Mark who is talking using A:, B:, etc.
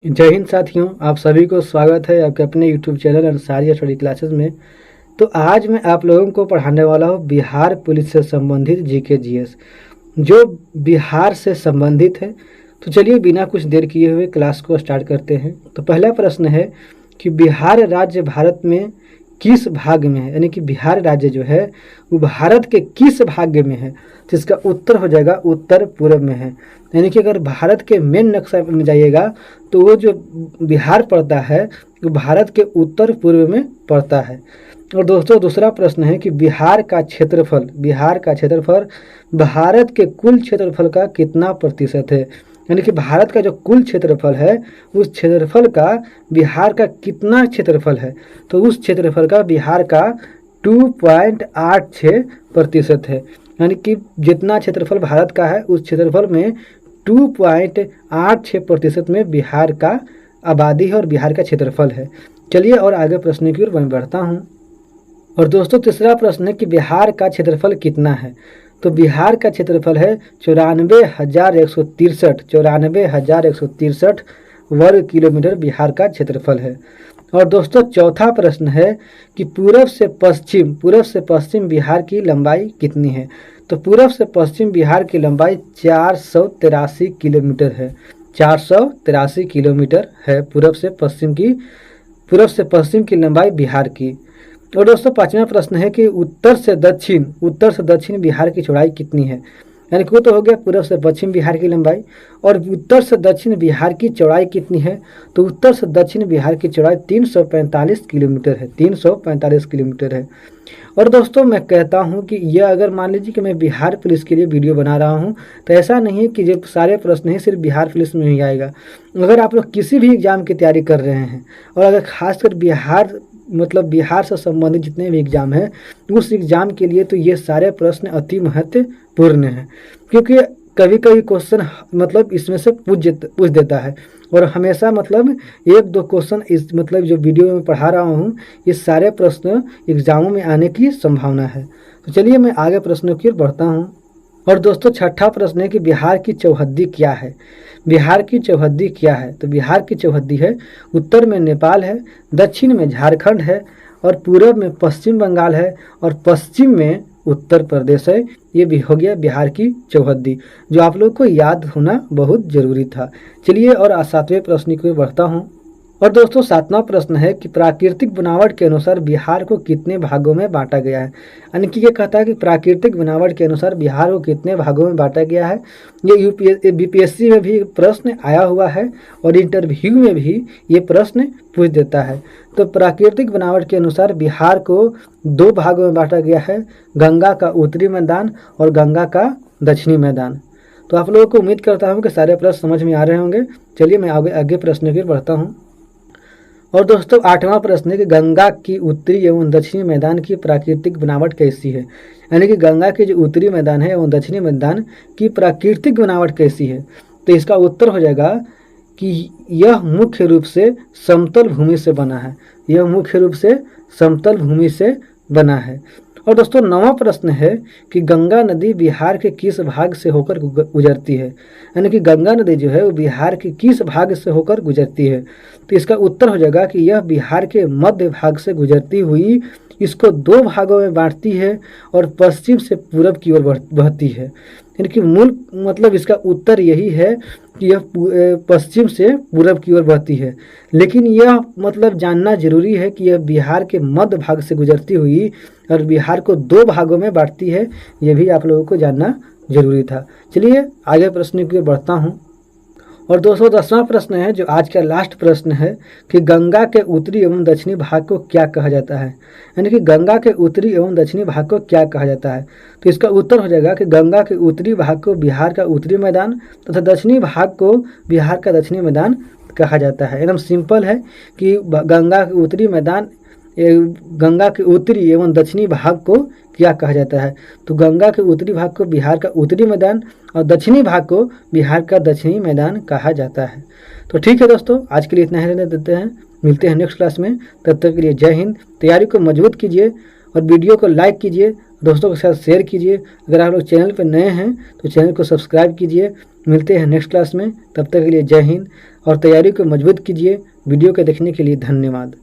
A: जय हिंद साथियों, आप सभी को स्वागत है आपके अपने YouTube channel Ansari study classes में। तो आज मैं आप लोगों को पढ़ाने वाला हूँ बिहार पुलिस से संबंधित जीके जीएस, जो बिहार से संबंधित है। तो चलिए बिना कुछ देर किए हुए क्लास को स्टार्ट करते हैं। तो पहला प्रश्न है कि बिहार राज्य भारत में किस भाग में है, यानी कि बिहार राज्य जो है वो भारत के किस भाग में है। तो इसका उत्तर हो जाएगा उत्तर पूर्व में है। यानी कि अगर भारत के मेन नक्शा में जाइएगा तो वो जो बिहार पड़ता है वो भारत के उत्तर पूर्व में पड़ता है। और दोस्तों दूसरा प्रश्न है कि बिहार का क्षेत्रफल भारत के कुल क्षेत्रफल का कितना प्रतिशत है। यानी कि भारत का जो कुल क्षेत्रफल है उस क्षेत्रफल का बिहार का कितना क्षेत्रफल है। तो उस क्षेत्रफल का बिहार का 2.86% है। यानी कि जितना क्षेत्रफल भारत का है उस क्षेत्रफल में 2.86% में बिहार का आबादी है और बिहार का क्षेत्रफल है। चलिए और आगे प्रश्न की ओर मैं बढ़ता हूँ। और दोस्तों तीसरा प्रश्न है कि बिहार का क्षेत्रफल कितना है। तो बिहार का क्षेत्रफल है 94,163 वर्ग किलोमीटर बिहार का क्षेत्रफल है। और दोस्तों चौथा प्रश्न है कि पूर्व से पश्चिम बिहार की लंबाई कितनी है। तो पूर्व से पश्चिम बिहार की लंबाई 483 किलोमीटर है। 483 किलोमीटर है पूर्व से पश्चिम की लंबाई बिहार की। और दोस्तों पांचवा प्रश्न है कि उत्तर से दक्षिण बिहार की चौड़ाई कितनी है। यानी कि वो तो हो गया पूर्व से पश्चिम बिहार की लंबाई, और उत्तर से दक्षिण बिहार की चौड़ाई कितनी है। तो उत्तर से दक्षिण बिहार की चौड़ाई 345 किलोमीटर है। 345 किलोमीटर है। और दोस्तों मैं कहता हूं कि यह अगर मान लीजिए कि मैं बिहार पुलिस के लिए वीडियो बना रहा हूं तो ऐसा नहीं है कि जो सारे प्रश्न हैं सिर्फ बिहार पुलिस में ही आएगा। अगर आप लोग किसी भी एग्जाम की तैयारी कर रहे हैं और अगर खासकर बिहार से संबंधित जितने भी एग्जाम हैं उस एग्जाम के लिए तो ये सारे प्रश्न अति महत्वपूर्ण हैं, क्योंकि कभी कभी क्वेश्चन इसमें से पूछ देता है। और हमेशा एक दो क्वेश्चन इस जो वीडियो में पढ़ा रहा हूँ ये सारे प्रश्न एग्जामों में आने की संभावना है। तो चलिए मैं आगे प्रश्नों की ओर बढ़ता हूँ। और दोस्तों छठा प्रश्न है कि बिहार की चौहद्दी क्या है। बिहार की चौहद्दी क्या है। तो बिहार की चौहद्दी है उत्तर में नेपाल है, दक्षिण में झारखंड है, और पूर्व में पश्चिम बंगाल है, और पश्चिम में उत्तर प्रदेश है। ये भी हो गया बिहार की चौहद्दी, जो आप लोग को याद होना बहुत जरूरी था। चलिए और सातवें प्रश्न की ओर बढ़ता हूँ। और दोस्तों सातवां प्रश्न है कि प्राकृतिक बनावट के अनुसार बिहार को कितने भागों में बांटा गया है। यानी कि ये कहता है कि प्राकृतिक बनावट के अनुसार बिहार को कितने भागों में बांटा गया है। ये बीपीएससी में भी प्रश्न आया हुआ है और इंटरव्यू में भी ये प्रश्न पूछ देता है। तो प्राकृतिक बनावट के अनुसार बिहार को 2 भागों में बांटा गया है, गंगा का उत्तरी मैदान और गंगा का दक्षिणी मैदान। तो आप लोगों को उम्मीद करता हूँ कि सारे प्रश्न समझ में आ रहे होंगे। चलिए मैं आगे प्रश्न की ओर बढ़ता हूँ। और दोस्तों आठवां प्रश्न है कि गंगा की उत्तरी एवं दक्षिणी मैदान की प्राकृतिक बनावट कैसी है। यानी कि गंगा के जो उत्तरी मैदान है एवं दक्षिणी मैदान की प्राकृतिक बनावट कैसी है। तो इसका उत्तर हो जाएगा कि यह मुख्य रूप से समतल भूमि से बना है। यह मुख्य रूप से समतल भूमि से बना है। और दोस्तों 9वां प्रश्न है कि गंगा नदी बिहार के किस भाग से होकर गुजरती है। यानी कि गंगा नदी जो है वो बिहार के किस भाग से होकर गुजरती है। तो इसका उत्तर हो जाएगा कि यह बिहार के मध्य भाग से गुजरती हुई इसको 2 भागों में बांटती है और पश्चिम से पूरब की ओर बहती है। यानी कि मूल इसका उत्तर यही है कि यह पश्चिम से पूरब की ओर बहती है। लेकिन यह जानना जरूरी है कि यह बिहार के मध्य भाग से गुजरती हुई और बिहार को 2 भागों में बांटती है। यह भी आप लोगों को जानना जरूरी था। चलिए आगे प्रश्न की ओर बढ़ता हूँ। और 210वां प्रश्न है जो आज का लास्ट प्रश्न है कि गंगा के उत्तरी एवं दक्षिणी भाग को क्या कहा जाता है। यानी कि गंगा के उत्तरी एवं दक्षिणी भाग को क्या कहा जाता है। तो इसका उत्तर हो जाएगा कि गंगा के उत्तरी भाग को बिहार का उत्तरी मैदान तथा दक्षिणी भाग को बिहार का दक्षिणी मैदान कहा जाता है। एकदम सिंपल है कि गंगा के उत्तरी एवं दक्षिणी भाग को क्या कहा जाता है। तो गंगा के उत्तरी भाग को बिहार का उत्तरी मैदान और दक्षिणी भाग को बिहार का दक्षिणी मैदान कहा जाता है। तो ठीक है दोस्तों, आज के लिए इतना ही रहने देते हैं। मिलते हैं नेक्स्ट क्लास में। तब तक के लिए जय हिंद। तैयारी को मजबूत कीजिए और वीडियो को लाइक कीजिए, दोस्तों के साथ शेयर कीजिए। अगर आप लोग चैनल पर नए हैं तो चैनल को सब्सक्राइब कीजिए मिलते हैं नेक्स्ट क्लास में, तब तक के लिए जय हिंद और तैयारी को मजबूत कीजिए। वीडियो को देखने के लिए धन्यवाद।